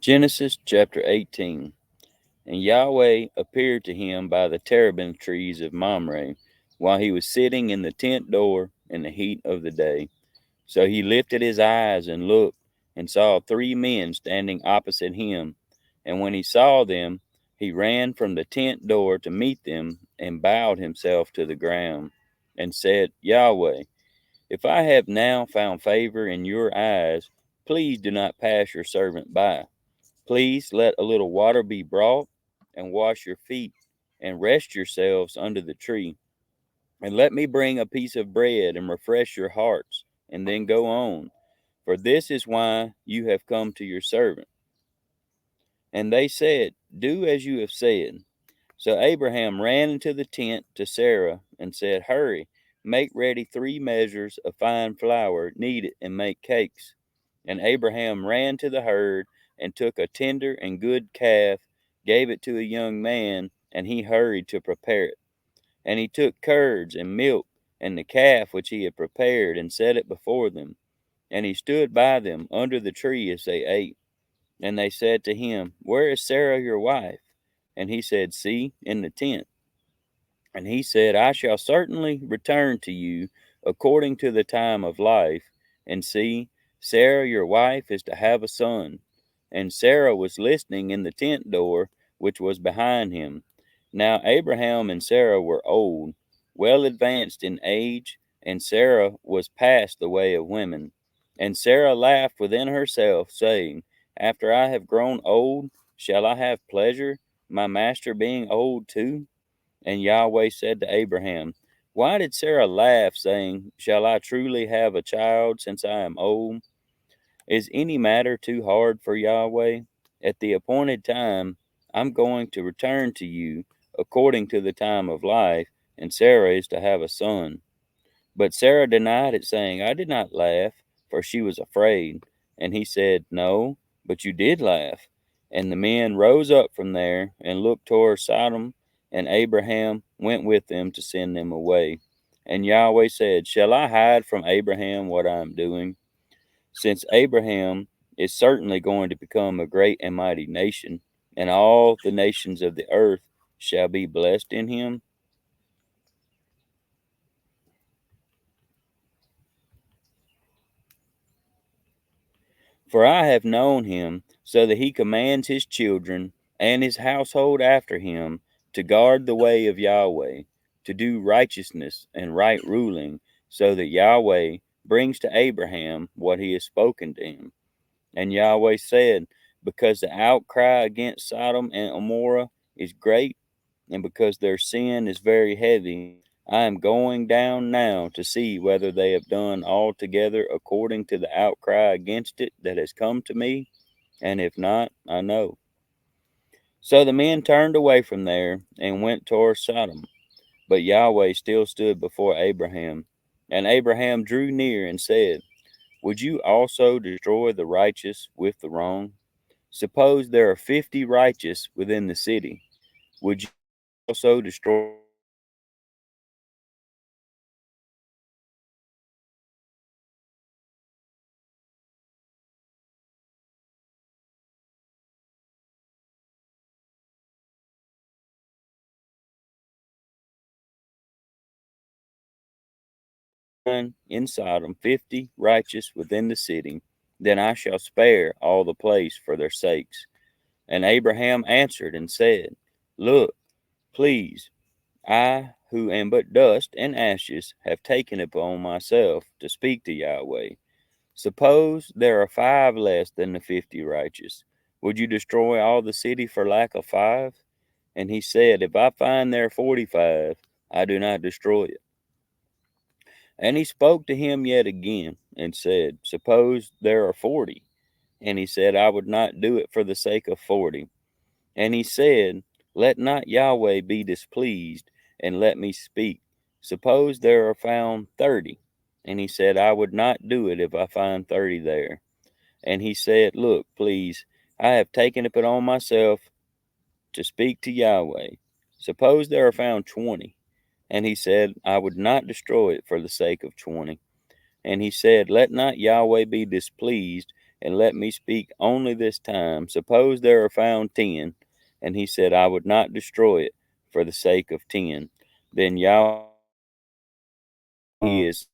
Genesis chapter 18. And Yahweh appeared to him by the terebinth trees of Mamre, while he was sitting in the tent door in the heat of the day. So he lifted his eyes and looked, and saw 3 men standing opposite him. And when he saw them, he ran from the tent door to meet them, and bowed himself to the ground, and said, Yahweh, if I have now found favor in your eyes, please do not pass your servant by. Please let a little water be brought, and wash your feet, and rest yourselves under the tree. And let me bring a piece of bread and refresh your hearts, and then go on. For this is why you have come to your servant. And they said, Do as you have said. So Abraham ran into the tent to Sarah and said, Hurry, make ready 3 measures of fine flour, knead it, and make cakes. And Abraham ran to the herd and took a tender and good calf, gave it to a young man, and he hurried to prepare it. And he took curds and milk and the calf which he had prepared, and set it before them. And he stood by them under the tree as they ate. And they said to him, Where is Sarah your wife? And he said, See, in the tent. And he said, I shall certainly return to you according to the time of life. And see, Sarah your wife is to have a son. And Sarah was listening in the tent door, which was behind him. Now Abraham and Sarah were old, well advanced in age, and Sarah was past the way of women. And Sarah laughed within herself, saying, After I have grown old, shall I have pleasure, my master being old too? And Yahweh said to Abraham, Why did Sarah laugh, saying, Shall I truly have a child since I am old? Is any matter too hard for Yahweh? At the appointed time, I'm going to return to you according to the time of life, and Sarah is to have a son. But Sarah denied it, saying, I did not laugh, for she was afraid. And he said, No, but you did laugh. And the men rose up from there and looked toward Sodom, and Abraham went with them to send them away. And Yahweh said, Shall I hide from Abraham what I am doing? Since Abraham is certainly going to become a great and mighty nation, and all the nations of the earth shall be blessed in him. For I have known him, so that he commands his children and his household after him to guard the way of Yahweh, to do righteousness and right ruling, so that Yahweh brings to Abraham what he has spoken to him. And Yahweh said, Because the outcry against Sodom and Gomorrah is great, and because their sin is very heavy, I am going down now to see whether they have done altogether according to the outcry against it that has come to me, and if not, I know. So the men turned away from there and went toward Sodom, but Yahweh still stood before Abraham. And Abraham drew near and said, Would you also destroy the righteous with the wrong? Suppose there are 50 righteous within the city. Would you also destroy in Sodom 50 righteous within the city? Then I shall spare all the place for their sakes. And Abraham answered and said, Look, please, I, who am but dust and ashes, have taken upon myself to speak to Yahweh. Suppose there are 5 less than the 50 righteous. Would you destroy all the city for lack of 5? And he said, If I find there 45, I do not destroy it. And he spoke to him yet again, and said, Suppose there are 40. And he said, I would not do it for the sake of 40. And he said, Let not Yahweh be displeased, and let me speak. Suppose there are found 30. And he said, I would not do it if I find 30 there. And he said, Look, please, I have taken it on myself to speak to Yahweh. Suppose there are found 20. And he said, I would not destroy it for the sake of 20. And he said, Let not Yahweh be displeased, and let me speak only this time. Suppose there are found 10. And he said, I would not destroy it for the sake of 10. Then Yahweh is